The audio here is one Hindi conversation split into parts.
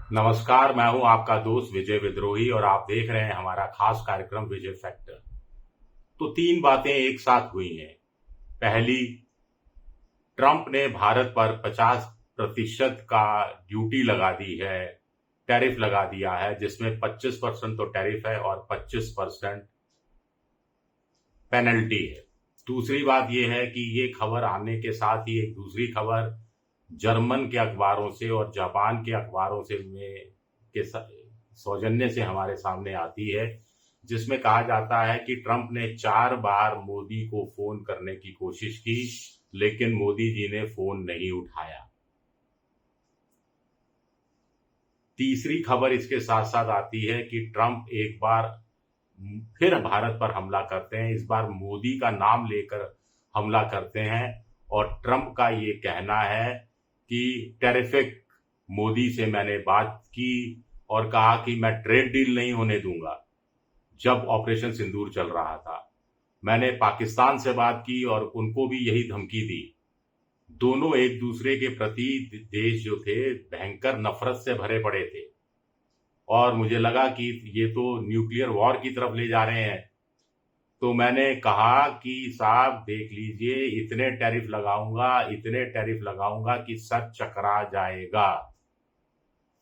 नमस्कार, मैं हूं आपका दोस्त विजय विद्रोही और आप देख रहे हैं हमारा खास कार्यक्रम विजय फैक्टर। तो तीन बातें एक साथ हुई हैं। पहली, ट्रंप ने भारत पर 50% का ड्यूटी लगा दी है, टैरिफ लगा दिया है, जिसमें 25% तो टैरिफ है और 25% पेनल्टी है। दूसरी बात यह है कि ये खबर आने के साथ ही एक दूसरी खबर जर्मन के अखबारों से और जापान के अखबारों से के सौजन्य से हमारे सामने आती है, जिसमें कहा जाता है कि ट्रंप ने 4 बार मोदी को फोन करने की कोशिश की, लेकिन मोदी जी ने फोन नहीं उठाया। तीसरी खबर इसके साथ साथ आती है कि ट्रंप एक बार फिर भारत पर हमला करते हैं। इस बार मोदी का नाम लेकर हमला करते हैं और ट्रंप का ये कहना है कि टेरिफिक, मोदी से मैंने बात की और कहा कि मैं ट्रेड डील नहीं होने दूंगा। जब ऑपरेशन सिंदूर चल रहा था, मैंने पाकिस्तान से बात की और उनको भी यही धमकी दी। दोनों एक दूसरे के प्रति देश जो थे भयंकर नफरत से भरे पड़े थे और मुझे लगा कि ये तो न्यूक्लियर वॉर की तरफ ले जा रहे हैं। तो मैंने कहा कि साहब देख लीजिए, इतने टैरिफ लगाऊंगा कि सर चकरा जाएगा।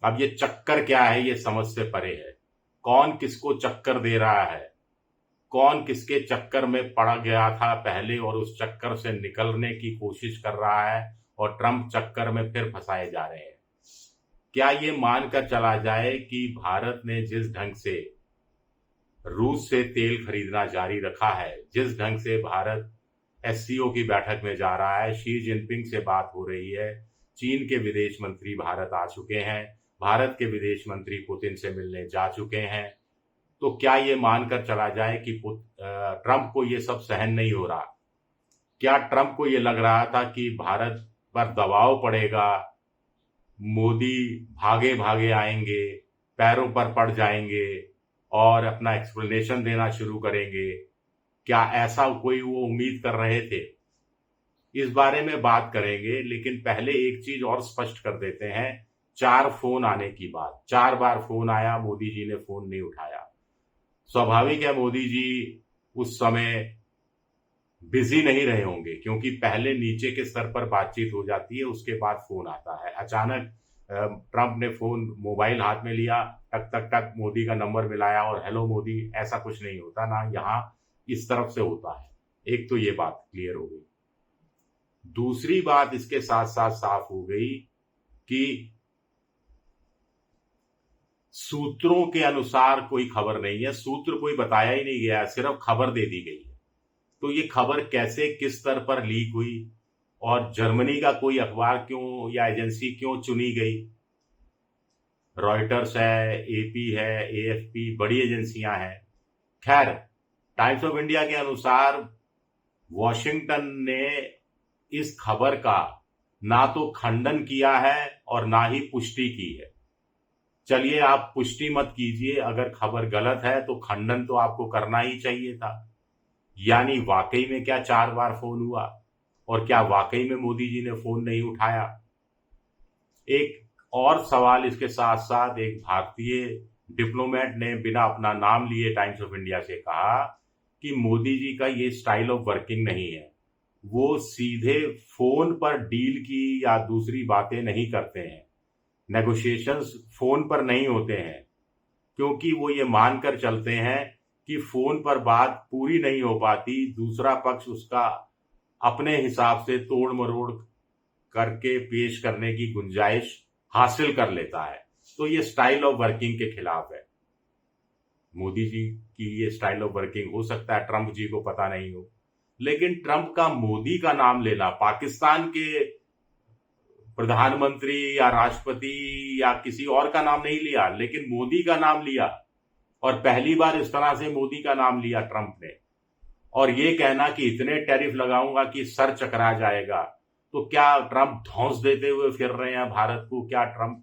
अब ये चक्कर क्या है, ये समझ से परे है। कौन किसको चक्कर दे रहा है, कौन किसके चक्कर में पड़ गया था पहले और उस चक्कर से निकलने की कोशिश कर रहा है और ट्रंप चक्कर में फिर फंसाए जा रहे हैं। क्या ये मानकर चला जाए कि भारत ने जिस ढंग से रूस से तेल खरीदना जारी रखा है, जिस ढंग से भारत एससीओ की बैठक में जा रहा है, शी जिनपिंग से बात हो रही है, चीन के विदेश मंत्री भारत आ चुके हैं, भारत के विदेश मंत्री पुतिन से मिलने जा चुके हैं, तो क्या ये मानकर चला जाए कि ट्रंप को ये सब सहन नहीं हो रहा? क्या ट्रंप को ये लग रहा था कि भारत पर दबाव पड़ेगा, मोदी भागे भागे आएंगे, पैरों पर पड़ जाएंगे और अपना एक्सप्लेनेशन देना शुरू करेंगे? क्या ऐसा कोई वो उम्मीद कर रहे थे? इस बारे में बात करेंगे, लेकिन पहले एक चीज और स्पष्ट कर देते हैं। 4 फोन आने की बात, 4 बार फोन आया, मोदी जी ने फोन नहीं उठाया। स्वाभाविक है मोदी जी उस समय बिजी नहीं रहे होंगे, क्योंकि पहले नीचे के स्तर पर बातचीत हो जाती है, उसके बाद फोन आता है। अचानक ट्रंप ने फोन, मोबाइल हाथ में लिया, टक टक टक मोदी का नंबर मिलाया और हेलो मोदी, ऐसा कुछ नहीं होता ना, यहाँ इस तरफ से होता है। एक तो ये बात क्लियर हो गई। दूसरी बात इसके साथ साथ साफ हो गई कि सूत्रों के अनुसार कोई खबर नहीं है, सूत्र कोई बताया ही नहीं गया, सिर्फ खबर दे दी गई है। तो ये खबर कैसे, किस स्तर पर लीक हुई और जर्मनी का कोई अखबार क्यों या एजेंसी क्यों चुनी गई? रॉयटर्स है, एपी है, एएफपी, बड़ी एजेंसियां हैं। खैर, टाइम्स ऑफ इंडिया के अनुसार वॉशिंगटन ने इस खबर का ना तो खंडन किया है और ना ही पुष्टि की है। चलिए, आप पुष्टि मत कीजिए, अगर खबर गलत है तो खंडन तो आपको करना ही चाहिए था। यानी वाकई में क्या 4 बार फोन हुआ और क्या वाकई में मोदी जी ने फोन नहीं उठाया? एक और सवाल इसके साथ साथ, एक भारतीय डिप्लोमेट ने बिना अपना नाम लिए टाइम्स ऑफ इंडिया से कहा कि मोदी जी का ये स्टाइल ऑफ वर्किंग नहीं है, वो सीधे फोन पर डील की या दूसरी बातें नहीं करते हैं, नेगोशिएशंस फोन पर नहीं होते हैं, क्योंकि वो ये मानकर चलते हैं कि फोन पर बात पूरी नहीं हो पाती, दूसरा पक्ष उसका अपने हिसाब से तोड़ मरोड़ करके पेश करने की गुंजाइश हासिल कर लेता है। तो ये स्टाइल ऑफ वर्किंग के खिलाफ है। मोदी जी की ये स्टाइल ऑफ वर्किंग हो सकता है ट्रंप जी को पता नहीं हो, लेकिन ट्रंप का मोदी का नाम लेना, पाकिस्तान के प्रधानमंत्री या राष्ट्रपति या किसी और का नाम नहीं लिया, लेकिन मोदी का नाम लिया, और पहली बार इस तरह से मोदी का नाम लिया ट्रंप ने, और ये कहना कि इतने टैरिफ लगाऊंगा कि सर चकरा जाएगा। तो क्या ट्रंप धौंस देते हुए फिर रहे हैं भारत को? क्या ट्रंप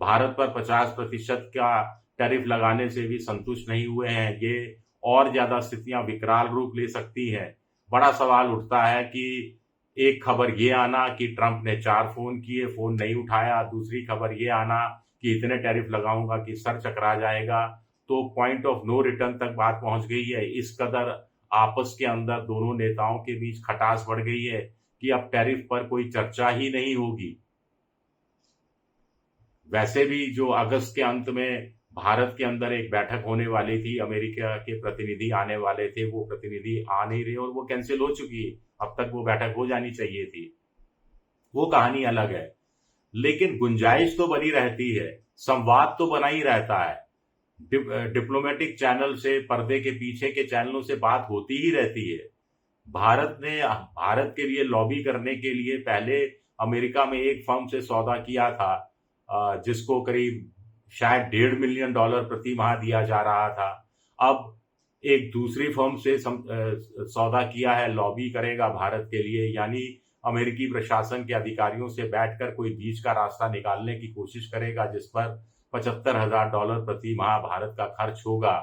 भारत पर 50% का टैरिफ लगाने से भी संतुष्ट नहीं हुए हैं? ये और ज्यादा स्थितियां विकराल रूप ले सकती हैं। बड़ा सवाल उठता है कि एक खबर ये आना कि ट्रंप ने 4 फोन किए, फोन नहीं उठाया, दूसरी खबर ये आना कि इतने टैरिफ लगाऊंगा कि सर चकरा जाएगा, तो पॉइंट ऑफ नो रिटर्न तक बात पहुंच गई है। इस कदर आपस के अंदर दोनों नेताओं के बीच खटास बढ़ गई है कि अब टैरिफ पर कोई चर्चा ही नहीं होगी। वैसे भी जो अगस्त के अंत में भारत के अंदर एक बैठक होने वाली थी, अमेरिका के प्रतिनिधि आने वाले थे, वो प्रतिनिधि आ नहीं रहे और वो कैंसिल हो चुकी है। अब तक वो बैठक हो जानी चाहिए थी, वो कहानी अलग है। लेकिन गुंजाइश तो बनी रहती है, संवाद तो बना ही रहता है। डिप्लोमेटिक चैनल से, पर्दे के पीछे के चैनलों से बात होती ही रहती है। भारत ने भारत के लिए लॉबी करने के लिए पहले अमेरिका में एक फर्म से सौदा किया था, जिसको करीब शायद $1.5 मिलियन प्रति माह दिया जा रहा था। अब एक दूसरी फर्म से सौदा किया है, लॉबी करेगा भारत के लिए, यानी अमेरिकी प्रशासन के अधिकारियों से बैठकर कोई बीच का रास्ता निकालने की कोशिश करेगा, जिस पर $75,000 प्रति माह भारत का खर्च होगा।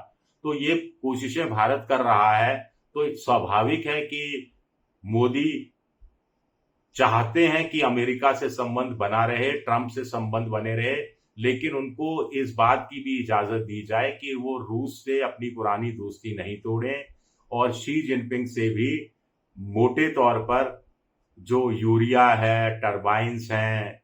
तो ये कोशिशें भारत कर रहा है, तो स्वाभाविक है कि मोदी चाहते हैं कि अमेरिका से संबंध बना रहे, ट्रंप से संबंध बने रहे, लेकिन उनको इस बात की भी इजाजत दी जाए कि वो रूस से अपनी पुरानी दोस्ती नहीं तोड़ें और शी जिनपिंग से भी मोटे तौर पर जो यूरिया है, टर्बाइन्स हैं,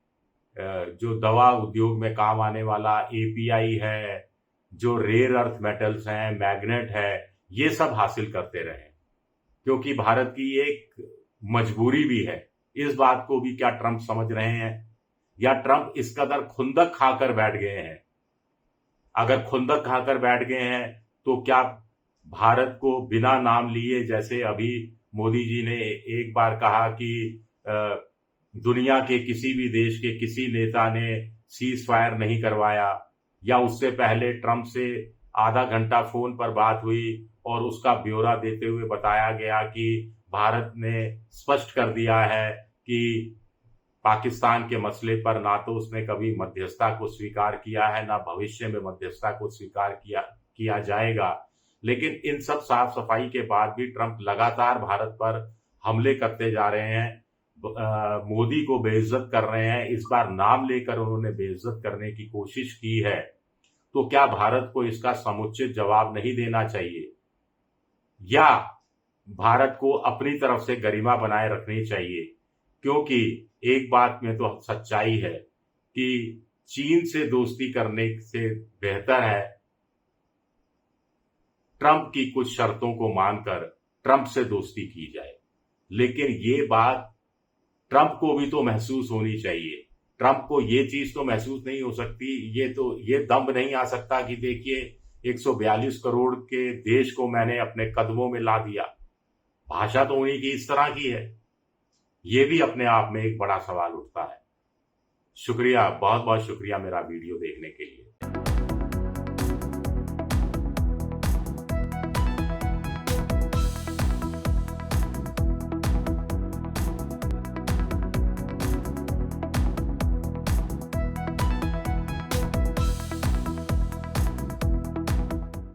जो दवा उद्योग में काम आने वाला एपीआई है, जो रेयर अर्थ मेटल्स हैं, मैग्नेट है, ये सब हासिल करते रहें, क्योंकि भारत की एक मजबूरी भी है। इस बात को भी क्या ट्रंप समझ रहे हैं, या ट्रंप इस कदर खुंदक खाकर बैठ गए हैं? अगर खुंदक खाकर बैठ गए हैं तो क्या भारत को बिना नाम लिए, जैसे अभी मोदी जी ने एक बार कहा कि दुनिया के किसी भी देश के किसी नेता ने सीज फायर नहीं करवाया, या उससे पहले ट्रंप से आधा घंटा फोन पर बात हुई और उसका ब्यौरा देते हुए बताया गया कि भारत ने स्पष्ट कर दिया है कि पाकिस्तान के मसले पर ना तो उसने कभी मध्यस्थता को स्वीकार किया है, ना भविष्य में मध्यस्थता को स्वीकार किया जाएगा। लेकिन इन सब साफ सफाई के बाद भी ट्रंप लगातार भारत पर हमले करते जा रहे हैं, मोदी को बेइज्जत कर रहे हैं। इस बार नाम लेकर उन्होंने बेइज्जत करने की कोशिश की है। तो क्या भारत को इसका समुचित जवाब नहीं देना चाहिए, या भारत को अपनी तरफ से गरिमा बनाए रखनी चाहिए? क्योंकि एक बात में तो सच्चाई है कि चीन से दोस्ती करने से बेहतर है ट्रंप की कुछ शर्तों को मानकर ट्रंप से दोस्ती की जाए। लेकिन ये बात ट्रंप को भी तो महसूस होनी चाहिए। ट्रंप को ये चीज तो महसूस नहीं हो सकती, ये दम नहीं आ सकता कि देखिए 142 करोड़ के देश को मैंने अपने कदमों में ला दिया। भाषा तो उन्हीं की इस तरह की है। ये भी अपने आप में एक बड़ा सवाल उठता है। शुक्रिया, बहुत बहुत शुक्रिया मेरा वीडियो देखने के लिए।